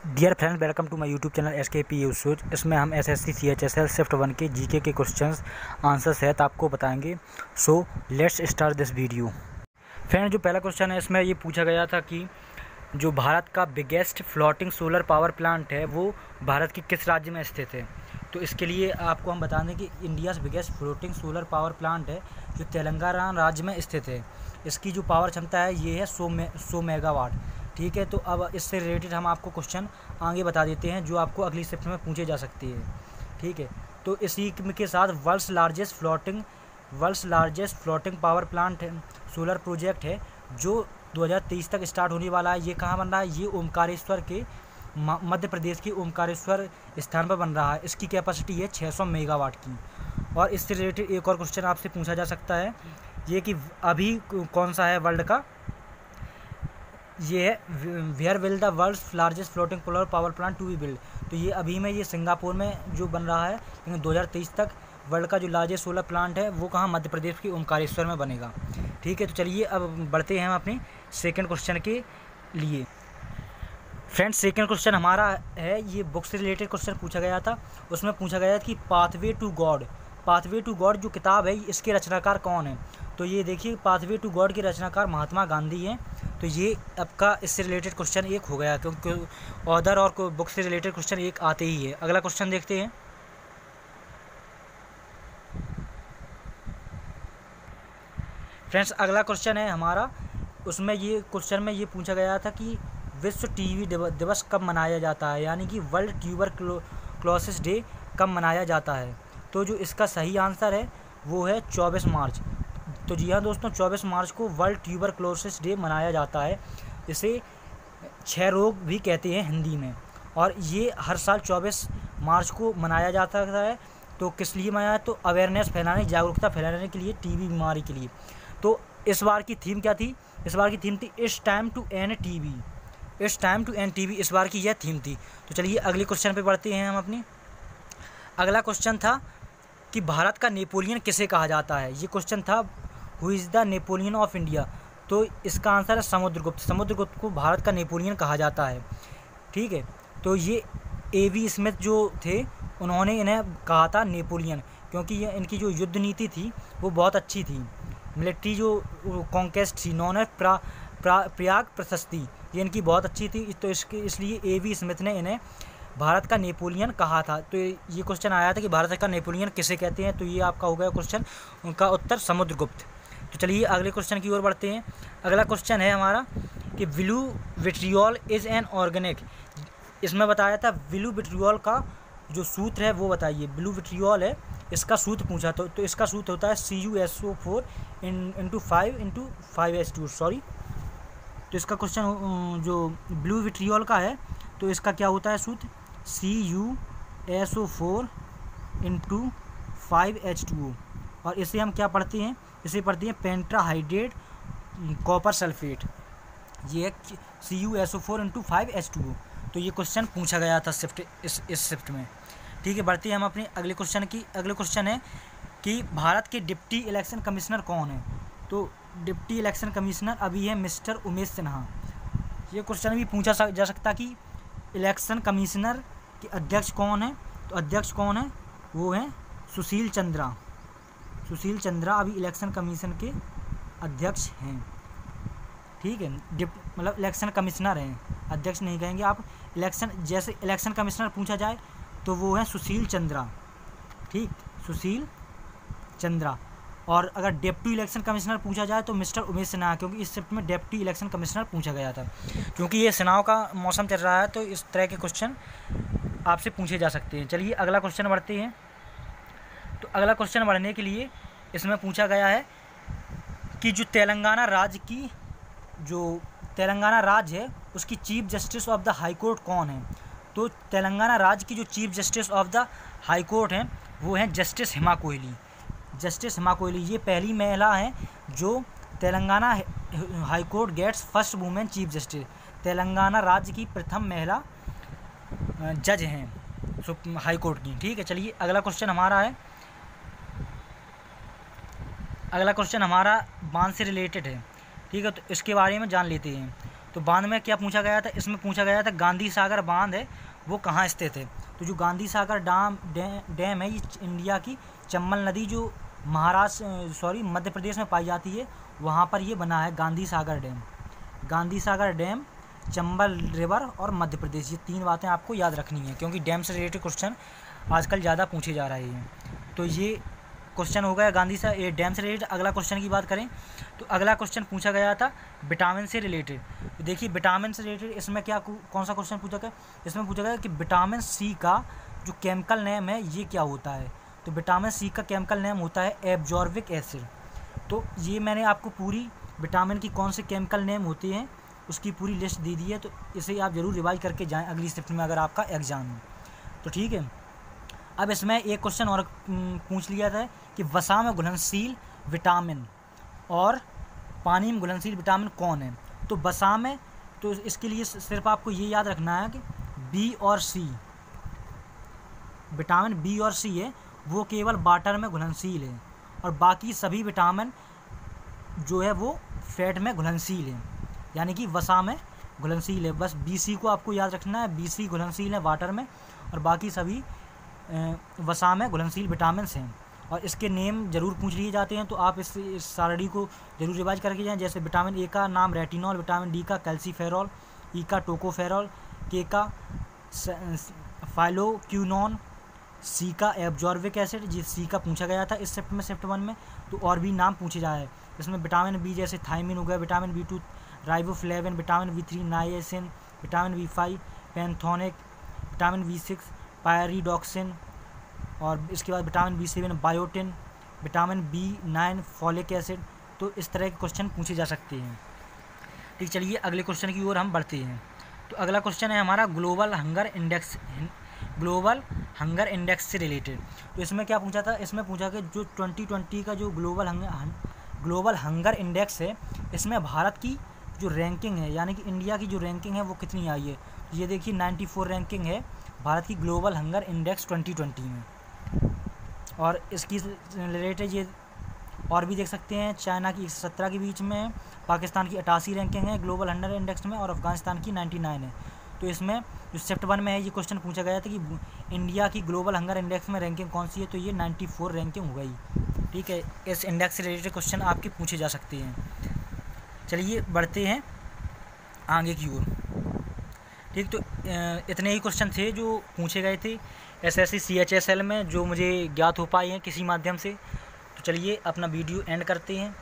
Dear friend, welcome to my YouTube channel SKP यूसूज। इसमें हम SSC CHSL शिफ्ट 1 के जीके के क्वेश्चंस आंसर सहित आपको बताएंगे। So let's start this video. Friend, जो पहला क्वेश्चन है इसमें ये पूछा गया था कि जो भारत का biggest floating solar power plant है वो भारत के किस राज्य में स्थित है। तो इसके लिए आपको हम बता दें कि India's biggest floating solar power plant है जो तेलंगाना राज्य में स्थित है। इसकी जो पावर क्षमता है ये है 100 मेगावाट। ठीक है, तो अब इससे रिलेटेड हम आपको क्वेश्चन आगे बता देते हैं जो आपको अगली शिफ्ट में पूछे जा सकती है। ठीक है, तो इसी के साथ world's largest floating power plant solar project है जो 2023 तक स्टार्ट होने वाला है। ये कहाँ बन रहा है? ये ओमकारेश्वर के मध्य प्रदेश के ओमकारेश्वर स्थान पर बन रहा है। इसकी कैपेसिटी है 600 मेगावाट की। और इससे रिलेटेड एक और क्वेश्चन आपसे पूछा जा सकता है ये कि अभी कौन सा है वर्ल्ड का, ये है where will the world's largest floating solar power plant to be build. तो ये अभी में ये सिंगापुर में जो बन रहा है, लेकिन 2023 तक वर्ल्ड का जो लार्जेस्ट सोलर प्लांट है वो कहाँ? मध्य प्रदेश के ओमकारेश्वर में बनेगा। ठीक है, तो चलिए अब बढ़ते हैं हम अपने सेकंड क्वेश्चन के लिए। फ्रेंड्स, सेकंड क्वेश्चन हमारा है, ये बुक से रिलेटेड क्वेश्चन पूछा गया था। उसमें पूछा गया था कि पाथवे टू गॉड जो किताब है इसके रचनाकार कौन है। तो ये देखिए, पाथवे टू गॉड के रचनाकार महात्मा गांधी हैं। तो ये आपका इससे रिलेटेड क्वेश्चन एक हो गया, क्योंकि ऑथर और बुक से रिलेटेड क्वेश्चन एक आते ही है। अगला क्वेश्चन देखते हैं। फ्रेंड्स, अगला क्वेश्चन है हमारा, उसमें ये क्वेश्चन में ये पूछा गया था कि विश्व टीबी दिवस कब मनाया जाता है, यानी कि वर्ल्ड ट्यूबरक्लोसिस डे कब मनाया जाता है। तो जो इसका सही आंसर है वो है 24 मार्च। तो जी हाँ दोस्तों, 24 मार्च को वर्ल्ड ट्यूबरक्लोसिस डे मनाया जाता है। इसे क्षय रोग भी कहते हैं हिंदी में। और ये हर साल 24 मार्च को मनाया जाता है। तो किस लिए मनाया? तो अवेयरनेस फैलाने, जागरूकता फैलाने के लिए, टीबी बीमारी के लिए। तो इस बार की थीम क्या थी? इस बार की थीम थी it's time to end TB. It's time to end TB, इस बार की यह थीम थी। तो चलिए अगले क्वेश्चन पे बढ़ते हैं हम अपनी। अगला क्वेश्चन था कि भारत का नेपोलियन किसे कहा जाता है। ये क्वेश्चन था, who is the Napoleon of India. तो इसका आंसर है समुद्रगुप्त। समुद्रगुप्त को भारत का नेपोलियन कहा जाता है। ठीक है, तो ये A.V. स्मिथ जो थे उन्होंने इन्हें कहा था नेपोलियन, क्योंकि ये इनकी जो युद्ध नीति थी वो बहुत अच्छी थी। मिलिट्री जो कॉन्केस्ट थी, नॉन है प्रयाग प्रशस्ति, ये इनकी बहुत अच्छी थी। तो इसलिए A.V. स्मिथ ने इन्हें भारत का नेपोलियन कहा था। तो ये क्वेश्चन आया था कि भारत का नेपोलियन किसे कहते हैं। तो ये आपका हो गया क्वेश्चन, उनका उत्तर समुद्रगुप्त। तो चलिए अगले क्वेश्चन की ओर बढ़ते हैं। अगला क्वेश्चन है हमारा कि blue vitriol is an organic. इसमें बताया था ब्लू विट्रियोल का जो सूत्र है वो बताइए। ब्लू विट्रियोल है, इसका सूत्र पूछा तो इसका सूत्र होता है CuSO4 × 5 सॉरी। तो इसका क्वेश्चन जो ब्लू विट्रियोल का है तो इसका क्या होता है सूत्र? CuSO4 × 5H2O। और इसे हम क्या पढ़ते हैं? इसे पढ़ते हैं पेंटाहाइड्रेट कॉपर सल्फेट। ये CuSO4 × 5H2O। तो ये क्वेश्चन पूछा गया था इस शिफ्ट में। ठीक है, बढ़ते हैं हम अपने अगले क्वेश्चन की। अगले क्वेश्चन है कि भारत के डिप्टी इलेक्शन कमिश्नर कौन है। तो डिप्टी इलेक्शन कमिश्नर अभी है मिस्टर उमेश सिन्हा। ये क्वेश्चन भी पूछा जा सकता कि इलेक्शन कमिश्नर के अध्यक्ष कौन है। तो अध्यक्ष कौन है? वो हैं सुशील चंद्रा अभी इलेक्शन कमीशन के अध्यक्ष हैं। ठीक है, मतलब इलेक्शन कमिश्नर हैं, अध्यक्ष नहीं कहेंगे आप। जैसे इलेक्शन कमिश्नर पूछा जाए तो वो हैं सुशील चंद्रा। ठीक, सुशील चंद्रा। और अगर डिप्टी इलेक्शन कमिश्नर पूछा जाए तो मिस्टर उमेश सिन्हा, क्योंकि इस शिफ्ट में डिप्टी इलेक्शन कमिश्नर पूछा गया था। क्योंकि ये चुनाव का मौसम चल रहा है तो इस तरह के क्वेश्चन आपसे पूछे जा सकते हैं। चलिए अगला क्वेश्चन बढ़ते हैं। तो अगला क्वेश्चन बढ़ने के लिए इसमें पूछा गया है कि जो तेलंगाना राज्य है उसकी chief justice of the high court कौन है। तो तेलंगाना राज्य की जो chief justice of the high court हैं वो हैं जस्टिस हिमा कोहली। ये पहली महिला हैं जो Telangana high court gets first women chief justice. Telangana राज्य की प्रथम महिला जज हैं हाई कोर्ट की। ठीक है, चलिए अगला क्वेश्चन हमारा बांध से रिलेटेड है। ठीक है, तो इसके बारे में जान लेते हैं। तो बांध में क्या पूछा गया था, इसमें पूछा गया था गांधी सागर बांध है वो कहाँ स्थित है। तो जो गांधी सागर डैम है ये इंडिया की चंबल नदी जो मध्य प्रदेश में पाई जाती है वहाँ पर ये बना है Gandhi Sagar dam. Gandhi Sagar dam, Chambal river और मध्य प्रदेश, ये 3 बातें आपको याद रखनी है क्योंकि डैम से रिलेटेड क्वेश्चन आजकल ज़्यादा पूछे जा रहे हैं। तो ये क्वेश्चन हो गया ये डैम से रिलेटेड। अगला क्वेश्चन की बात करें तो अगला क्वेश्चन पूछा गया था विटामिन से रिलेटेड। तो देखिए विटामिन से रिलेटेड इसमें कौन सा क्वेश्चन पूछा गया, इसमें पूछा गया कि विटामिन सी का जो केमिकल नेम है ये क्या होता है। तो विटामिन सी का केमिकल नेम होता है एब्जॉर्बिक एसिड। तो ये मैंने आपको पूरी विटामिन की कौन से केमिकल नेम होते हैं उसकी पूरी लिस्ट दे दी है, तो इसे आप ज़रूर रिवाइज करके जाएं अगली शिफ्ट में अगर आपका एग्ज़ाम है तो ठीक है। अब इसमें एक क्वेश्चन और पूछ लिया था कि वसा में घुलनशील विटामिन और पानी में घुलनशील विटामिन कौन है। तो वसा में, तो इसके लिए सिर्फ आपको ये याद रखना है कि बी और सी, विटामिन बी और सी है वो केवल वाटर में घुलनशील है और बाकी सभी विटामिन जो है वो फैट में घुलनशील है, यानी कि वसा में घुलनशील है। बस बी सी को आपको याद रखना है, बी सी घुलनशील है वाटर में और बाकी सभी वसा में घुलनशील विटामिन हैं। और इसके नेम जरूर पूछ लिए जाते हैं तो आप इस सारणी को जरूर रिवाइज करके जाएं। जैसे विटामिन ए का नाम रेटिनॉल, विटामिन डी का कैल्सीफेरॉल, ई का टोकोफेरॉल, के का फाइलोक्विनोन, सी का एब्जॉर्बिक एसिड, जिस सी का पूछा गया था इस शिफ्ट 1 में। तो और भी नाम पूछे जाए इसमें विटामिन बी जैसे थायमिन हो गया, vitamin B2 riboflavin, vitamin B3 niacin, vitamin B5 pantothenic, vitamin B6 pyridoxine और इसके बाद vitamin B7 biotin, vitamin B9 folic acid. तो इस तरह के क्वेश्चन पूछे जा सकते हैं। ठीक, चलिए अगले क्वेश्चन की ओर हम बढ़ते हैं। तो अगला क्वेश्चन है हमारा ग्लोबल हंगर इंडेक्स से रिलेटेड। तो इसमें क्या पूछा था, इसमें पूछा कि जो 2020 का जो ग्लोबल हंगर इंडेक्स है इसमें भारत की जो रैंकिंग है यानी कि इंडिया की जो रैंकिंग है वो कितनी आई है। तो ये देखिए 94 रैंकिंग है भारत की ग्लोबल हंगर इंडेक्स 2020 में। और इसकी रिलेटेड ये और भी देख सकते हैं, चाइना की 17 के बीच में, पाकिस्तान की 88 रैंकिंग है ग्लोबल हंगर इंडेक्स में और अफगानिस्तान की 99 है। तो इसमें जो शिफ्ट 1 में है ये क्वेश्चन पूछा गया था कि इंडिया की ग्लोबल हंगर इंडेक्स में रैंकिंग कौन सी है, तो ये 94 रैंकिंग हो गई। ठीक है, इस इंडेक्स से रिलेटेड क्वेश्चन आपके पूछे जा सकते हैं। चलिए बढ़ते हैं आगे की ओर। ठीक, तो इतने ही क्वेश्चन थे जो पूछे गए थे SSC CHSL में जो मुझे ज्ञात हो पाए हैं किसी माध्यम से। तो चलिए अपना वीडियो एंड करते हैं।